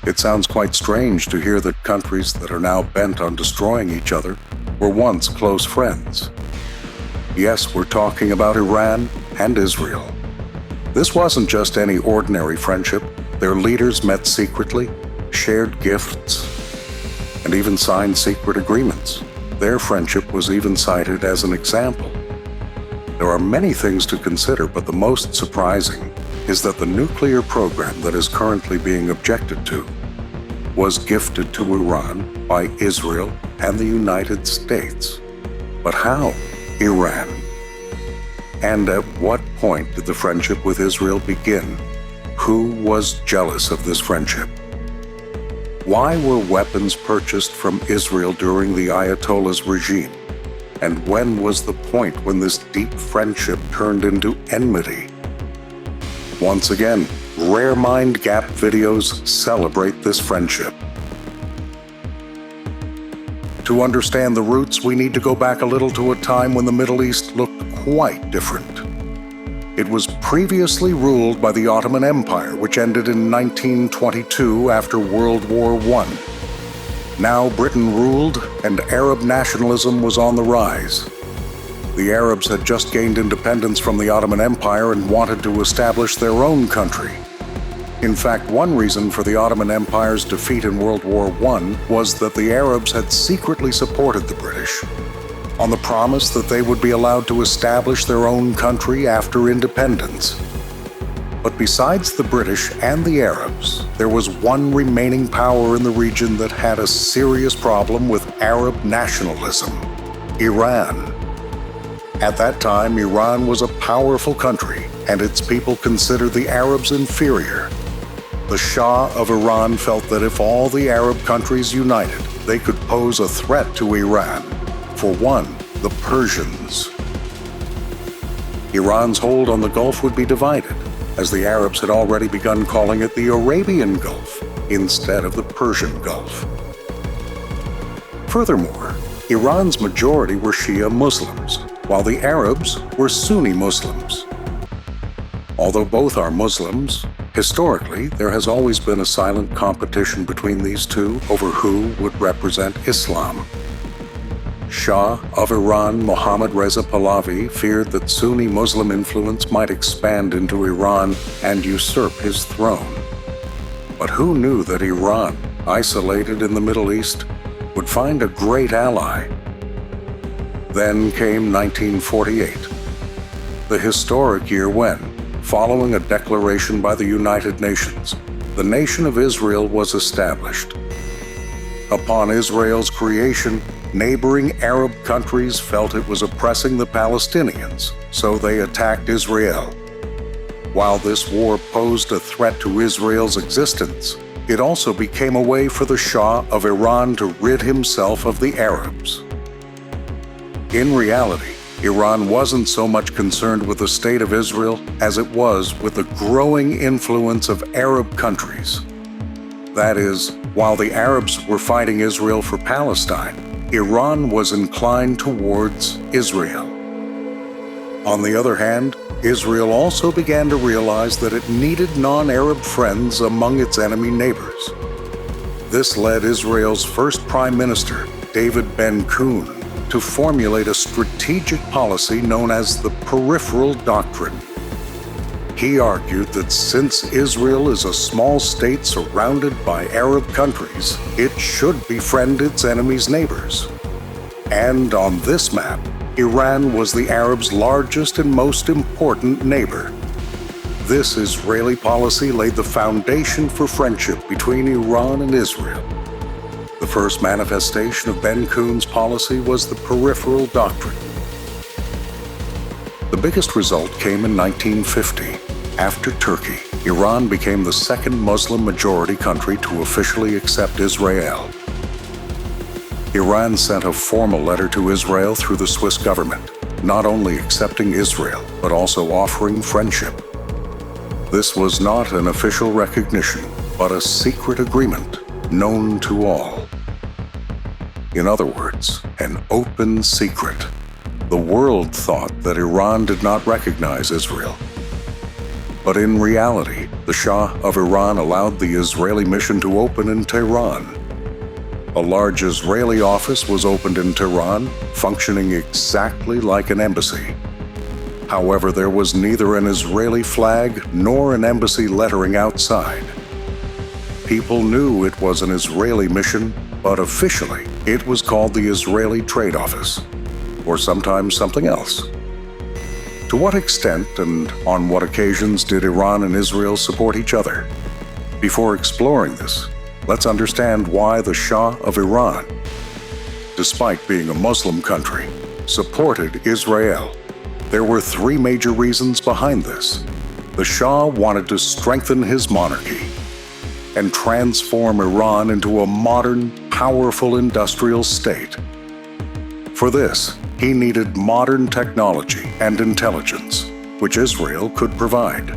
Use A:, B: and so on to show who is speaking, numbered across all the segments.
A: It sounds quite strange to hear that countries that are now bent on destroying each other were once close friends. Yes, we're talking about Iran and Israel. This wasn't just any ordinary friendship. Their leaders met secretly, shared gifts, and even signed secret agreements. Their friendship was even cited as an example. There are many things to consider, but the most surprising is that the nuclear program that is currently being objected to was gifted to Iran by Israel and the United States. But how? Iran. And at what point did the friendship with Israel begin? Who was jealous of this friendship? Why were weapons purchased from Israel during the Ayatollah's regime? And when was the point when this deep friendship turned into enmity? Once again, Rare Mind Gap videos celebrate this friendship. To understand the roots, we need to go back a little to a time when the Middle East looked quite different. It was previously ruled by the Ottoman Empire, which ended in 1922 after World War I. Now Britain ruled, and Arab nationalism was on the rise. The Arabs had just gained independence from the Ottoman Empire and wanted to establish their own country. In fact, one reason for the Ottoman Empire's defeat in World War I was that the Arabs had secretly supported the British, on the promise that they would be allowed to establish their own country after independence. But besides the British and the Arabs, there was one remaining power in the region that had a serious problem with Arab nationalism: Iran. At that time, Iran was a powerful country, and its people considered the Arabs inferior. The Shah of Iran felt that if all the Arab countries united, they could pose a threat to Iran. For one, the Persians. Iran's hold on the Gulf would be divided, as the Arabs had already begun calling it the Arabian Gulf instead of the Persian Gulf. Furthermore, Iran's majority were Shia Muslims, while the Arabs were Sunni Muslims. Although both are Muslims, historically there has always been a silent competition between these two over who would represent Islam. Shah of Iran Mohammad Reza Pahlavi feared that Sunni Muslim influence might expand into Iran and usurp his throne. But who knew that Iran, isolated in the Middle East, would find a great ally? Then came 1948, the historic year when, following a declaration by the United Nations, the nation of Israel was established. Upon Israel's creation, neighboring Arab countries felt it was oppressing the Palestinians, so they attacked Israel. While this war posed a threat to Israel's existence, it also became a way for the Shah of Iran to rid himself of the Arabs. In reality, Iran wasn't so much concerned with the state of Israel as it was with the growing influence of Arab countries. That is, while the Arabs were fighting Israel for Palestine, Iran was inclined towards Israel. On the other hand, Israel also began to realize that it needed non-Arab friends among its enemy neighbors. This led Israel's first Prime Minister, David Ben-Gurion, to formulate a strategic policy known as the Peripheral Doctrine. He argued that since Israel is a small state surrounded by Arab countries, it should befriend its enemy's neighbors. And on this map, Iran was the Arabs' largest and most important neighbor. This Israeli policy laid the foundation for friendship between Iran and Israel. The first manifestation of Ben-Gurion's policy was the Peripheral Doctrine. The biggest result came in 1950. After Turkey, Iran became the second Muslim-majority country to officially accept Israel. Iran sent a formal letter to Israel through the Swiss government, not only accepting Israel, but also offering friendship. This was not an official recognition, but a secret agreement, known to all. In other words, an open secret. The world thought that Iran did not recognize Israel. But in reality, the Shah of Iran allowed the Israeli mission to open in Tehran. A large Israeli office was opened in Tehran, functioning exactly like an embassy. However, there was neither an Israeli flag nor an embassy lettering outside. People knew it was an Israeli mission, but officially it was called the Israeli Trade Office, or sometimes something else. To what extent and on what occasions did Iran and Israel support each other? Before exploring this, let's understand why the Shah of Iran, despite being a Muslim country, supported Israel. There were three major reasons behind this. The Shah wanted to strengthen his monarchy and transform Iran into a modern, powerful industrial state. For this, he needed modern technology and intelligence, which Israel could provide.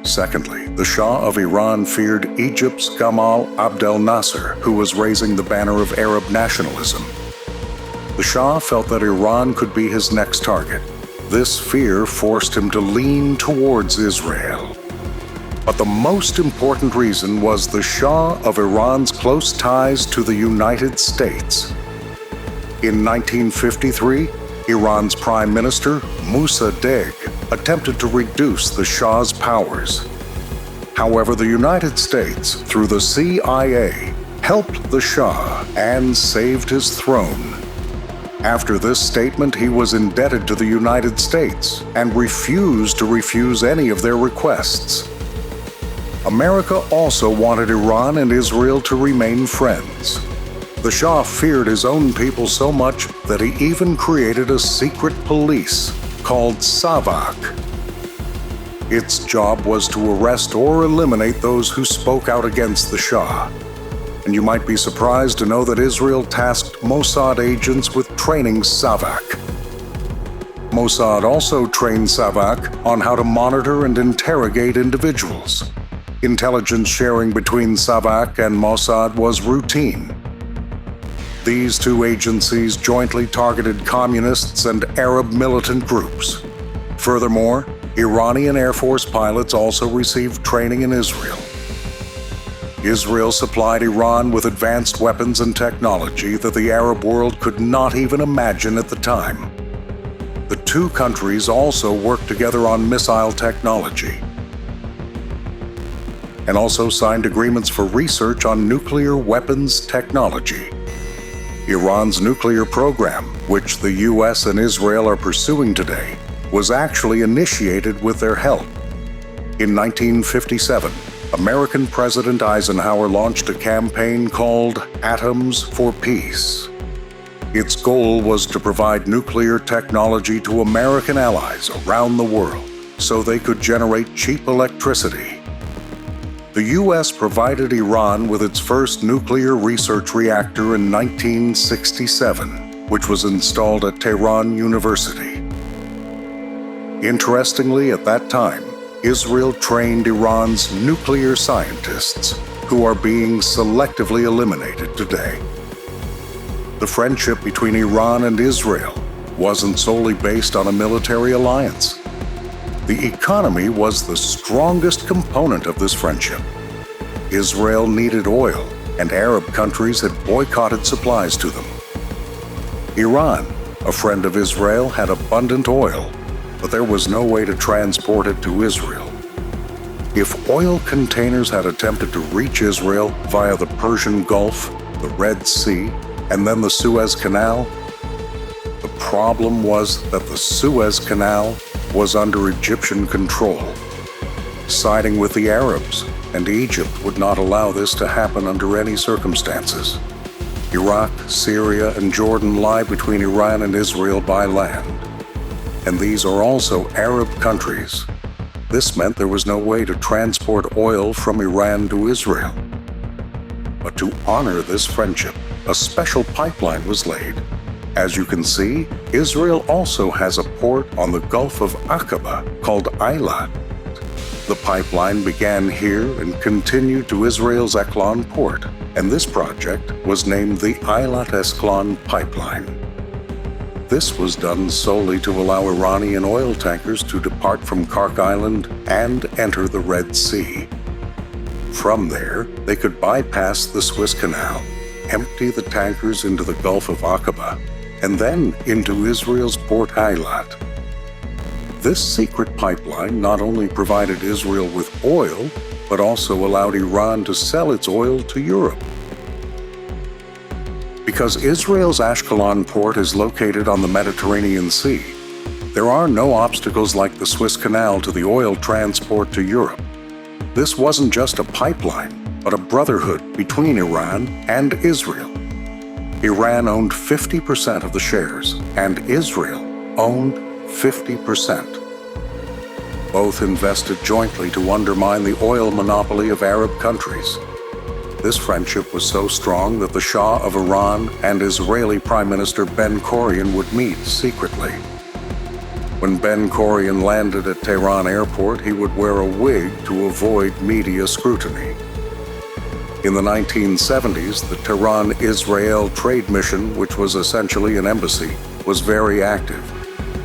A: Secondly, the Shah of Iran feared Egypt's Gamal Abdel Nasser, who was raising the banner of Arab nationalism. The Shah felt that Iran could be his next target. This fear forced him to lean towards Israel. But the most important reason was the Shah of Iran's close ties to the United States. In 1953, Iran's Prime Minister, Mossadegh, attempted to reduce the Shah's powers. However, the United States, through the CIA, helped the Shah and saved his throne. After this statement, he was indebted to the United States and refused to refuse any of their requests. America also wanted Iran and Israel to remain friends. The Shah feared his own people so much that he even created a secret police called Savak. Its job was to arrest or eliminate those who spoke out against the Shah. And you might be surprised to know that Israel tasked Mossad agents with training Savak. Mossad also trained Savak on how to monitor and interrogate individuals. Intelligence sharing between Savak and Mossad was routine. These two agencies jointly targeted communists and Arab militant groups. Furthermore, Iranian Air Force pilots also received training in Israel. Israel supplied Iran with advanced weapons and technology that the Arab world could not even imagine at the time. The two countries also worked together on missile technology and also signed agreements for research on nuclear weapons technology. Iran's nuclear program, which the US and Israel are pursuing today, was actually initiated with their help. In 1957, American President Eisenhower launched a campaign called Atoms for Peace. Its goal was to provide nuclear technology to American allies around the world so they could generate cheap electricity. The U.S. provided Iran with its first nuclear research reactor in 1967, which was installed at Tehran University. Interestingly, at that time, Israel trained Iran's nuclear scientists, who are being selectively eliminated today. The friendship between Iran and Israel wasn't solely based on a military alliance. The economy was the strongest component of this friendship. Israel needed oil, and Arab countries had boycotted supplies to them. Iran, a friend of Israel, had abundant oil, but there was no way to transport it to Israel. If oil containers had attempted to reach Israel via the Persian Gulf, the Red Sea, and then the Suez Canal, the problem was that the Suez Canal was under Egyptian control. Siding with the Arabs, and Egypt would not allow this to happen under any circumstances. Iraq, Syria, and Jordan lie between Iran and Israel by land, and these are also Arab countries. This meant there was no way to transport oil from Iran to Israel. But to honor this friendship, a special pipeline was laid. As you can see, Israel also has a port on the Gulf of Aqaba called Eilat. The pipeline began here and continued to Israel's Eklon port, and this project was named the Eilat-Ascalon Pipeline. This was done solely to allow Iranian oil tankers to depart from Kark Island and enter the Red Sea. From there, they could bypass the Suez Canal, empty the tankers into the Gulf of Aqaba, and then into Israel's Port Eilat. This secret pipeline not only provided Israel with oil, but also allowed Iran to sell its oil to Europe. Because Israel's Ashkelon port is located on the Mediterranean Sea, there are no obstacles like the Suez Canal to the oil transport to Europe. This wasn't just a pipeline, but a brotherhood between Iran and Israel. Iran owned 50% of the shares, and Israel owned 50%. Both invested jointly to undermine the oil monopoly of Arab countries. This friendship was so strong that the Shah of Iran and Israeli Prime Minister Ben Gurion would meet secretly. When Ben Gurion landed at Tehran airport, he would wear a wig to avoid media scrutiny. In the 1970s, the Tehran-Israel trade mission, which was essentially an embassy, was very active.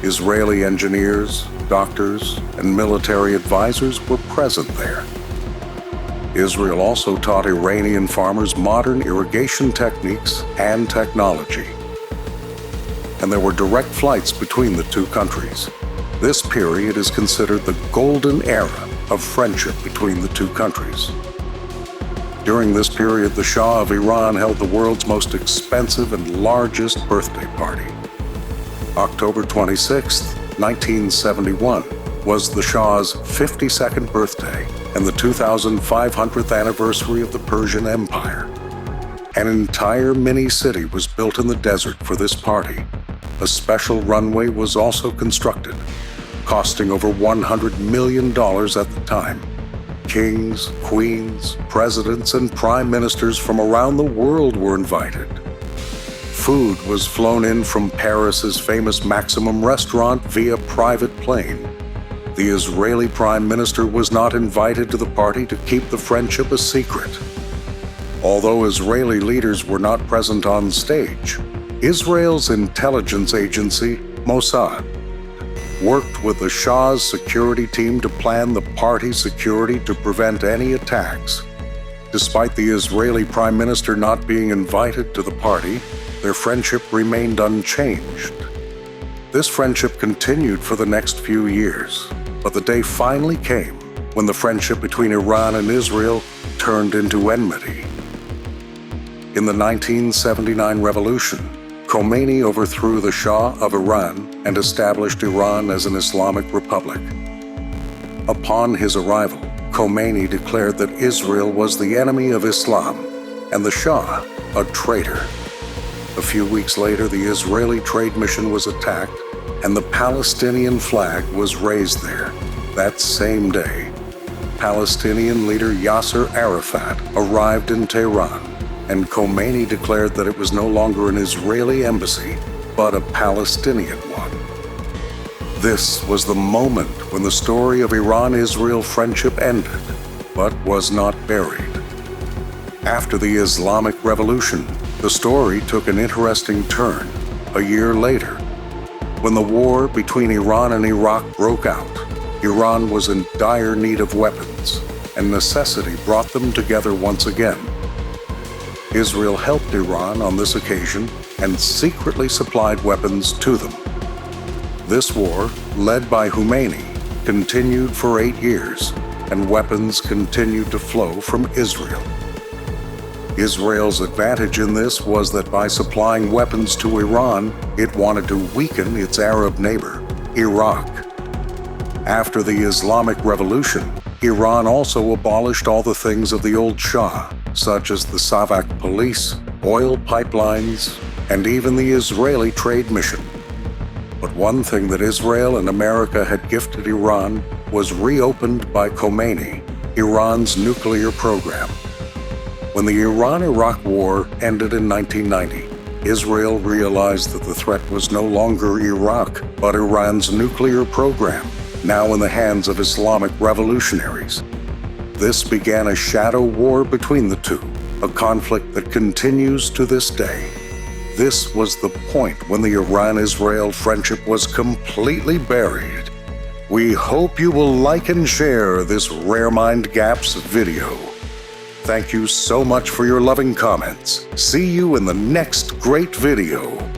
A: Israeli engineers, doctors, and military advisors were present there. Israel also taught Iranian farmers modern irrigation techniques and technology. And there were direct flights between the two countries. This period is considered the golden era of friendship between the two countries. During this period, the Shah of Iran held the world's most expensive and largest birthday party. October 26, 1971, was the Shah's 52nd birthday and the 2500th anniversary of the Persian Empire. An entire mini-city was built in the desert for this party. A special runway was also constructed, costing over $100 million at the time. Kings, queens, presidents, and prime ministers from around the world were invited. Food was flown in from Paris's famous Maximum restaurant via private plane. The Israeli prime minister was not invited to the party to keep the friendship a secret. Although Israeli leaders were not present on stage, Israel's intelligence agency, Mossad, worked with the Shah's security team to plan the party's security to prevent any attacks. Despite the Israeli prime minister not being invited to the party, their friendship remained unchanged. This friendship continued for the next few years, but the day finally came when the friendship between Iran and Israel turned into enmity. In the 1979 revolution, Khomeini overthrew the Shah of Iran and established Iran as an Islamic republic. Upon his arrival, Khomeini declared that Israel was the enemy of Islam and the Shah a traitor. A few weeks later, the Israeli trade mission was attacked and the Palestinian flag was raised there. That same day, Palestinian leader Yasser Arafat arrived in Tehran, and Khomeini declared that it was no longer an Israeli embassy, but a Palestinian one. This was the moment when the story of Iran-Israel friendship ended, but was not buried. After the Islamic Revolution, the story took an interesting turn. A year later, when the war between Iran and Iraq broke out, Iran was in dire need of weapons, and necessity brought them together once again. Israel helped Iran on this occasion and secretly supplied weapons to them. This war, led by Khomeini, continued for 8 years, and weapons continued to flow from Israel. Israel's advantage in this was that by supplying weapons to Iran, it wanted to weaken its Arab neighbor, Iraq. After the Islamic Revolution, Iran also abolished all the things of the old Shah, such as the Savak police, oil pipelines, and even the Israeli trade mission. But one thing that Israel and America had gifted Iran was reopened by Khomeini, Iran's nuclear program. When the Iran-Iraq War ended in 1990, Israel realized that the threat was no longer Iraq, but Iran's nuclear program, now in the hands of Islamic revolutionaries. This began a shadow war between the two, a conflict that continues to this day. this was the point when the Iran-Israel friendship was completely buried. We hope you will like and share this Rare Mind Gaps video. Thank you so much for your loving comments. See you in the next great video.